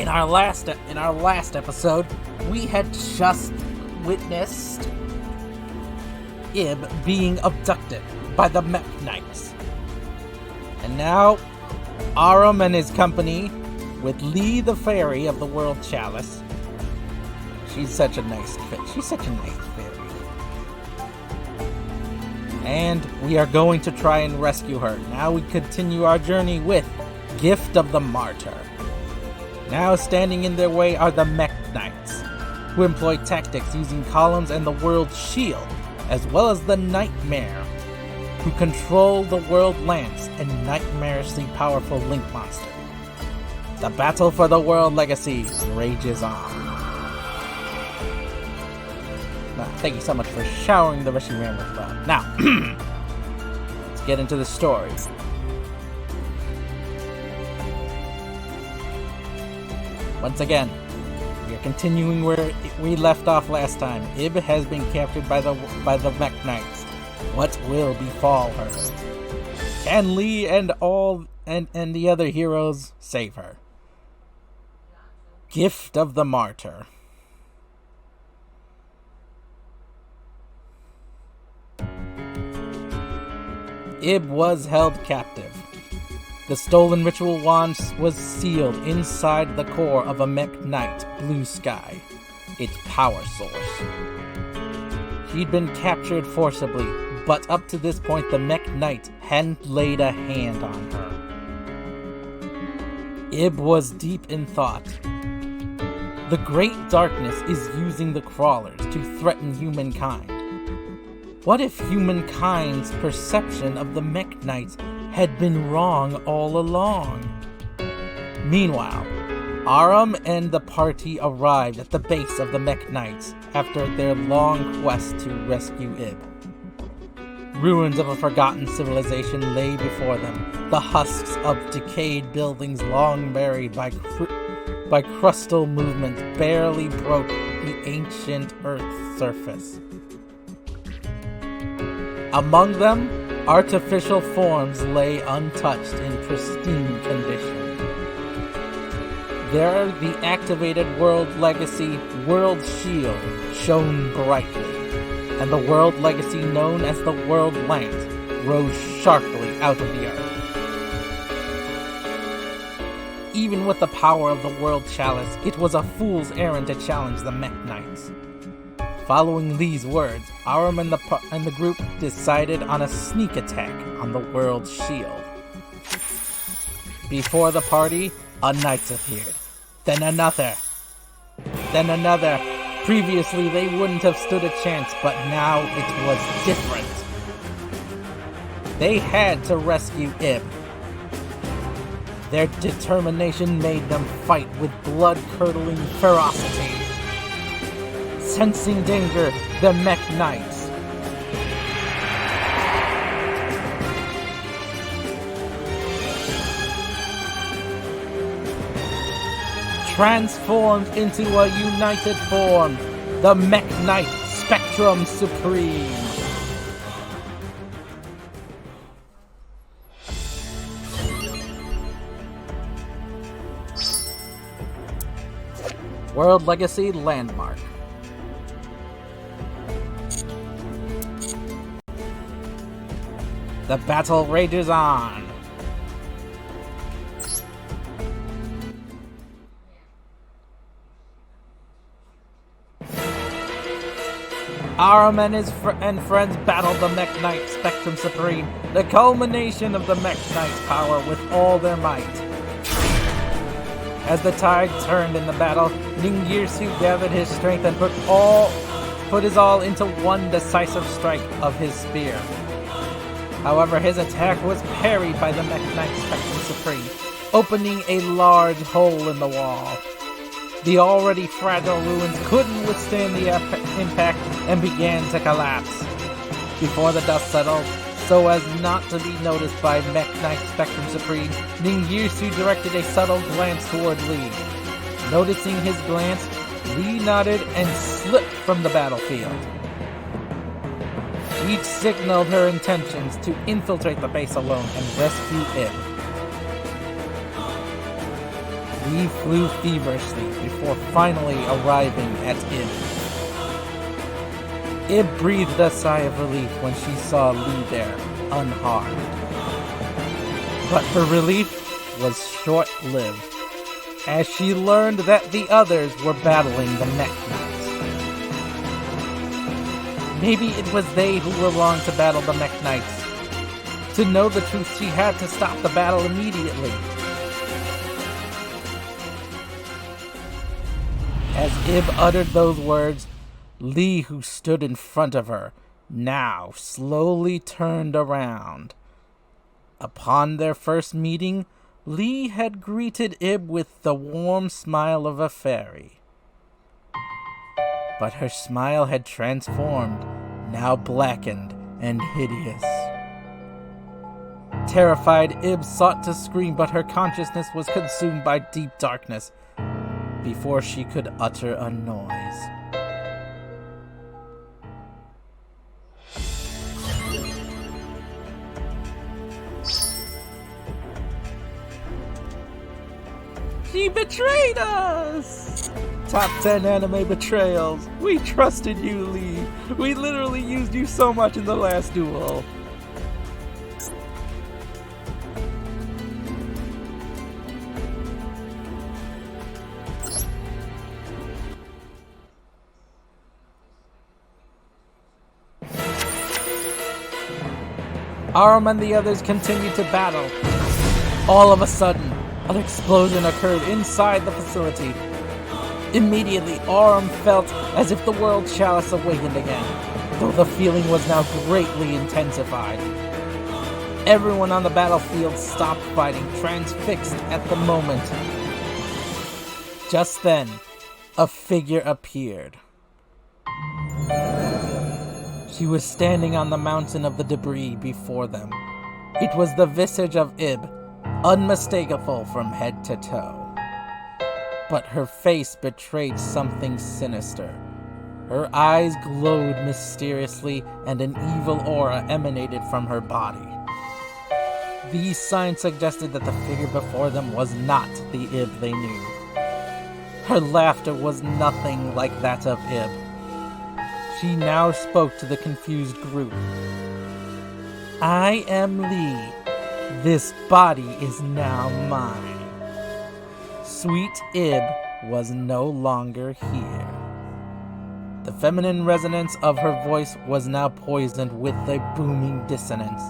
In our last episode, we had just witnessed Ib being abducted by the Mech Knights. And now, Aurum and his company, with Lee the Fairy of the World Chalice. She's such a nice fairy. And we are going to try and rescue her. Now we continue our journey with Gift of the Martyr. Now standing in their way are the Mech Knights, who employ tactics using columns and the World's Shield, as well as the Nightmare, who control the World Lance and nightmarishly powerful Link Monster. The battle for the World Legacies rages on. Thank you so much for showering the Reshiram with love. Now, let's get into the story. Once again, we are continuing where we left off last time. Ib has been captured by the Mech Knights. What will befall her? Can Lee and the other heroes save her? Gift of the Martyr. Ib was held captive. The stolen ritual wand was sealed inside the core of a Mech Knight, Blue Sky, its power source. She'd been captured forcibly, but up to this point the Mech Knight hadn't laid a hand on her. Ib was deep in thought. The Great Darkness is using the Crawlers to threaten humankind. What if humankind's perception of the Mech Knights had been wrong all along? Meanwhile, Aurum and the party arrived at the base of the Mech Knights after their long quest to rescue Ib. Ruins of a forgotten civilization lay before them, the husks of decayed buildings long buried by crustal movement barely broke the ancient Earth's surface. Among them, artificial forms lay untouched in pristine condition. There, the activated World Legacy World Shield shone brightly, and the World Legacy known as the World Lance rose sharply out of the earth. Even with the power of the World Chalice, it was a fool's errand to challenge the Mech Knights. Following Lee's words, Aurum and the group decided on a sneak attack on the World's Shield. Before the party, a knight appeared. Then another. Previously, they wouldn't have stood a chance, but now it was different. They had to rescue Ib. Their determination made them fight with blood-curdling ferocity. Sensing danger, the Mech Knights transformed into a united form, the Mech Knight Spectrum Supreme. World Legacy Landmark. The battle rages on. Aurum and his friends battled the Mech Knight Spectrum Supreme, the culmination of the Mech Knight's power with all their might. As the tide turned in the battle, Ningirsu gathered his strength and put his all into one decisive strike of his spear. However, his attack was parried by the Mech Knight Spectrum Supreme, opening a large hole in the wall. The already fragile ruins couldn't withstand the impact and began to collapse. Before the dust settled, so as not to be noticed by Mech Knight Spectrum Supreme, Ningirsu directed a subtle glance toward Lee. Noticing his glance, Lee nodded and slipped from the battlefield. Each signaled her intentions to infiltrate the base alone and rescue Ib. Lee flew feverishly before finally arriving at Ib. Ib breathed a sigh of relief when she saw Lee there, unharmed. But her relief was short-lived, as she learned that the others were battling the Mech Knights. Maybe it was they who were wrong to battle the Mech Knights. To know the truth, she had to stop the battle immediately. As Ib uttered those words, Lee, who stood in front of her, now slowly turned around. Upon their first meeting, Lee had greeted Ib with the warm smile of a fairy. But her smile had transformed, now blackened and hideous. Terrified, Ib sought to scream, but her consciousness was consumed by deep darkness before she could utter a noise. She betrayed us! Top 10 anime betrayals. We trusted you, Lee. We literally used you so much in the last duel. Aurum and the others continued to battle. All of a sudden, an explosion occurred inside the facility. Immediately, Aurum felt as if the World Chalice awakened again, though the feeling was now greatly intensified. Everyone on the battlefield stopped fighting, transfixed at the moment. Just then, a figure appeared. She was standing on the mountain of the debris before them. It was the visage of Ib, unmistakable from head to toe. But her face betrayed something sinister. Her eyes glowed mysteriously, and an evil aura emanated from her body. These signs suggested that the figure before them was not the Ib they knew. Her laughter was nothing like that of Ib. She now spoke to the confused group. I am Lee. This body is now mine. Sweet Ib was no longer here. The feminine resonance of her voice was now poisoned with a booming dissonance.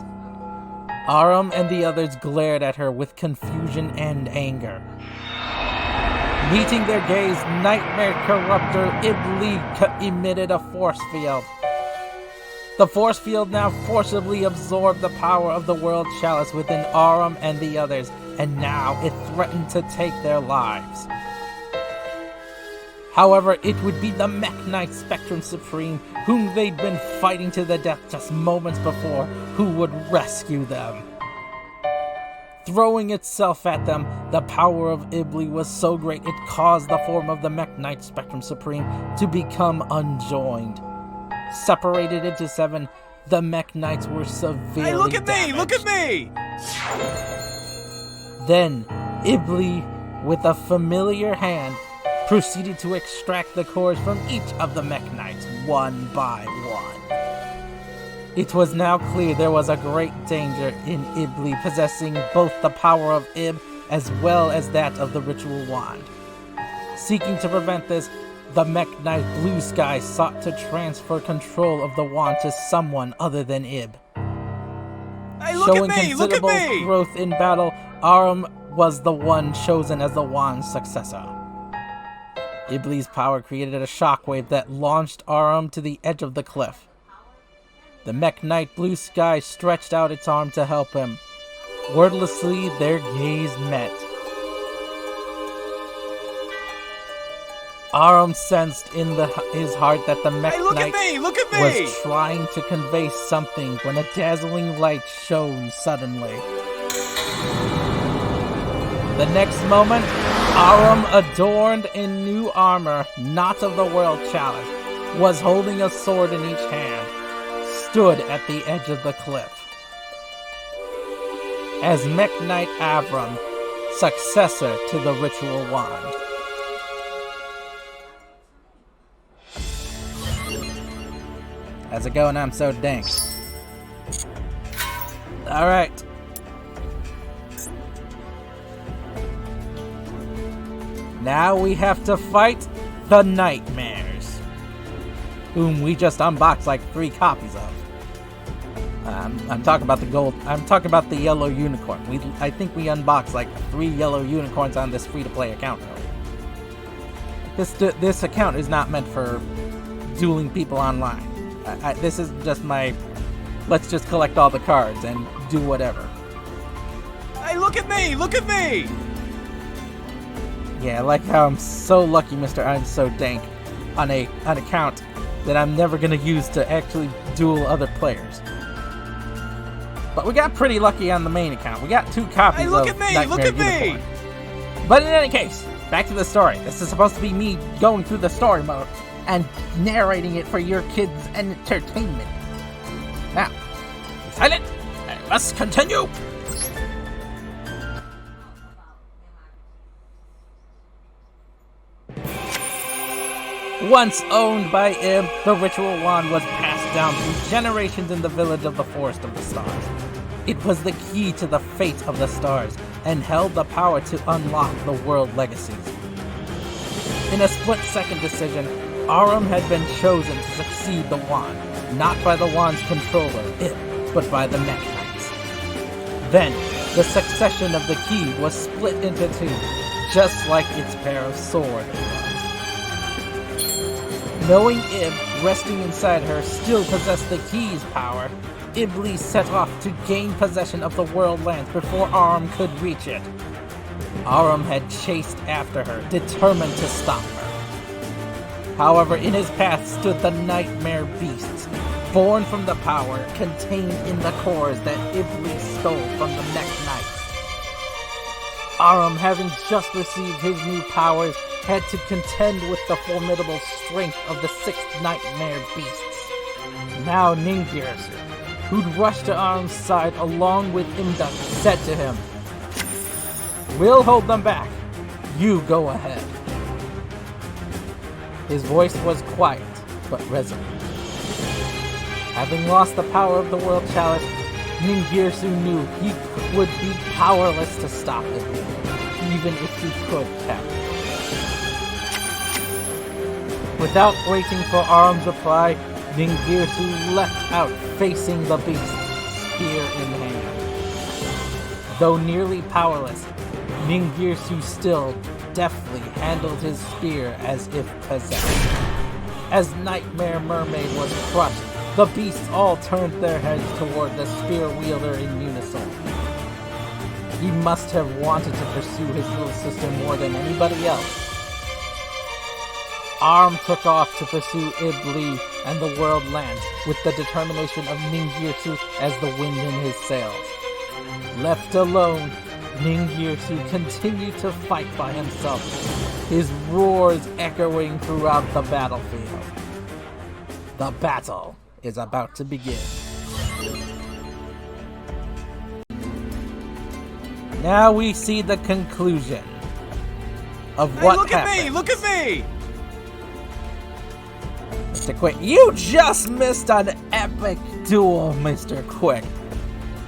Aurum and the others glared at her with confusion and anger. Meeting their gaze, Nightmare Corruptor Ib Lee emitted a force field. The force field now forcibly absorbed the power of the World Chalice within Aurum and the others, and now it threatened to take their lives. However, it would be the Mech Knight Spectrum Supreme, whom they'd been fighting to the death just moments before, who would rescue them. Throwing itself at them, the power of Ibli was so great it caused the form of the Mech Knight Spectrum Supreme to become unjoined. Separated into 7, the Mech Knights were severely Hey, look at damaged. me! Look at me! Then, Ibli, with a familiar hand, proceeded to extract the cores from each of the Mech Knights, one by one. It was now clear there was a great danger in Ibli possessing both the power of Ib as well as that of the ritual wand. Seeking to prevent this, the Mech Knight Blue Sky sought to transfer control of the wand to someone other than Ib. Hey, look Showing at me! Look at considerable me! growth in battle, Aurum was the one chosen as the wand's successor. Ibli's power created a shockwave that launched Aurum to the edge of the cliff. The Mech Knight Blue Sky stretched out its arm to help him. Wordlessly, their gaze met. Aurum sensed in his heart that the Mech Knight was trying to convey something when a dazzling light shone suddenly. The next moment, Aurum, adorned in new armor, not of the World Chalice, was holding a sword in each hand, stood at the edge of the cliff. As Mech Knight Avram successor to the ritual wand. How's it going? I'm so dank. Alright. Now we have to fight the Nightmares, whom we just unboxed like 3 copies of. I'm talking about the gold. I'm talking about the yellow unicorn. I think we unboxed like 3 yellow unicorns on this free-to-play account earlier. This account is not meant for dueling people online. This is just my, let's just collect all the cards and do whatever. Hey, look at me! Look at me! Yeah, I like how I'm so lucky, Mr. I'm so dank, on an account that I'm never gonna use to actually duel other players. But we got pretty lucky on the main account. We got 2 copies hey, look of at me! Nightmare Look at Unicorn. me! But in any case, back to the story. This is supposed to be me going through the story mode and narrating it for your kids' entertainment. Now, be silent, and let's continue! Once owned by Ib, the ritual wand was passed down through generations in the village of the Forest of the Stars. It was the key to the fate of the stars, and held the power to unlock the World Legacies. In a split-second decision, Aurum had been chosen to succeed the wand, not by the wand's controller, Ib, but by the Mech Knights. Then, the succession of the key was split into 2, just like its pair of swords was. Knowing Ib, resting inside her, still possessed the key's power, Iblis set off to gain possession of the world lands before Aurum could reach it. Aurum had chased after her, determined to stop her. However, in his path stood the Nightmare Beasts, born from the power contained in the cores that Iblis stole from the Mech Knights. Aurum, having just received his new powers, had to contend with the formidable strength of the 6th Nightmare Beasts. Now Ningirsu, who'd rushed to Aurum's side along with Imduk, said to him, "We'll hold them back. You go ahead." His voice was quiet, but resolute. Having lost the power of the World Chalice, Ningirsu knew he would be powerless to stop it, even if he could capture it. Without waiting for Aurum's reply, Ningirsu leapt out facing the beast, spear in hand. Though nearly powerless, Ningirsu still deftly handled his spear as if possessed. As Nightmare Mermaid was crushed, the beasts all turned their heads toward the spear wielder in unison. He must have wanted to pursue his little sister more than anybody else. Aurum took off to pursue Iblis and the world lands with the determination of Ningirsu as the wind in his sails. Left alone, Ningirsu continued to fight by himself, his roars echoing throughout the battlefield. The battle is about to begin. Now we see the conclusion of what happened. Look at me! Mr. Quick, you just missed an epic duel, Mr. Quick.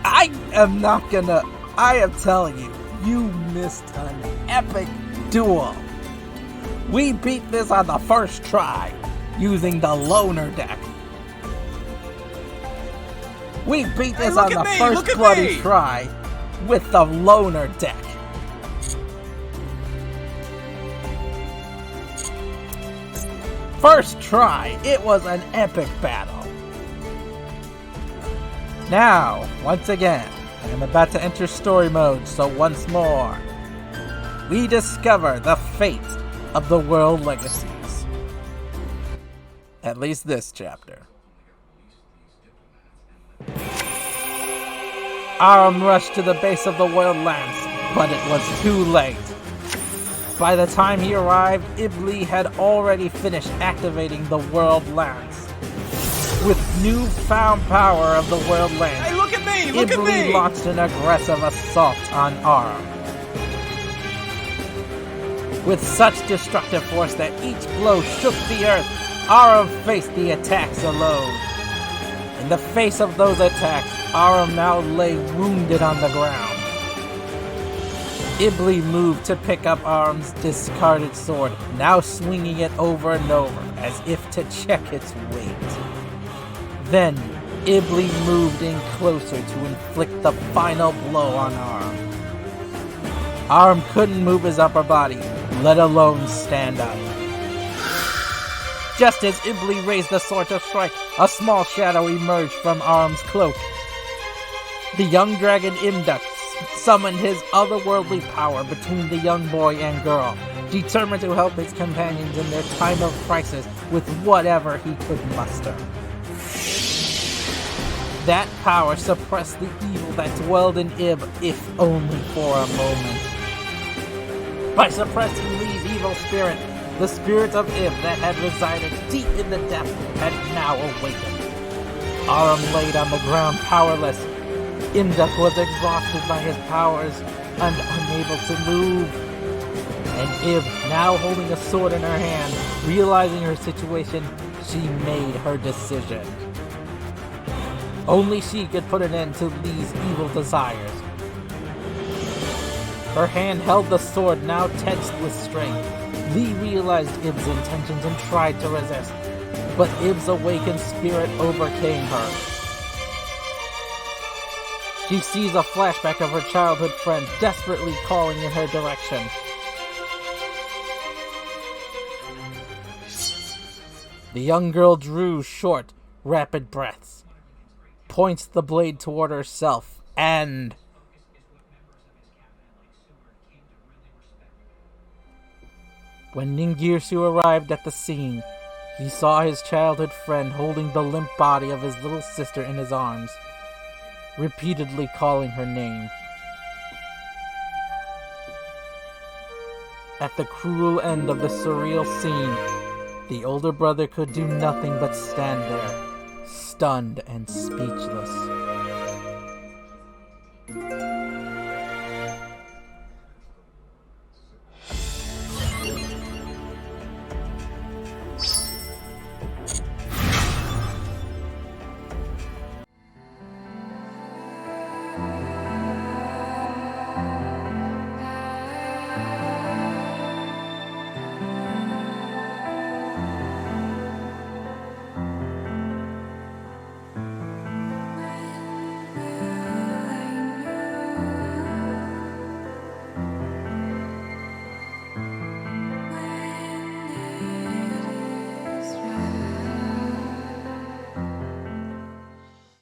I am telling you, you missed an epic duel. We beat this on the first try, using the loner deck. We beat this on the first bloody try, with the loner deck. First try, it was an epic battle. Now, once again, I am about to enter story mode, so once more, we discover the fate of the World Legacies. At least this chapter. Aurum rushed to the base of the world lands, but it was too late. By the time he arrived, Iblis had already finished activating the world lands. With newfound power of the world lands, Hey, look at me! Iblis launched an aggressive assault on Aurum. With such destructive force that each blow shook the earth, Aurum faced the attacks alone. In the face of those attacks, Aurum now lay wounded on the ground. Ibli moved to pick up Aurum's discarded sword, now swinging it over and over, as if to check its weight. Then, Ibli moved in closer to inflict the final blow on Aurum. Aurum couldn't move his upper body, let alone stand up. Just as Ibli raised the sword to strike, a small shadow emerged from Aurum's cloak. The young dragon Imduk summoned his otherworldly power between the young boy and girl, determined to help his companions in their time of crisis with whatever he could muster. That power suppressed the evil that dwelled in Ib, if only for a moment. By suppressing Lee's evil spirit, the spirit of Ib that had resided deep in the depth had now awakened. Aurum laid on the ground powerless. Imduk was exhausted by his powers and unable to move. And Ib, now holding a sword in her hand, realizing her situation, she made her decision. Only she could put an end to Lee's evil desires. Her hand held the sword, now tensed with strength. Lee realized Ib's intentions and tried to resist, but Ib's awakened spirit overcame her. She sees a flashback of her childhood friend desperately calling in her direction. The young girl drew short, rapid breaths, points the blade toward herself, and... When Ningirsu arrived at the scene, he saw his childhood friend holding the limp body of his little sister in his arms, repeatedly calling her name. At the cruel end of the surreal scene, the older brother could do nothing but stand there, stunned and speechless.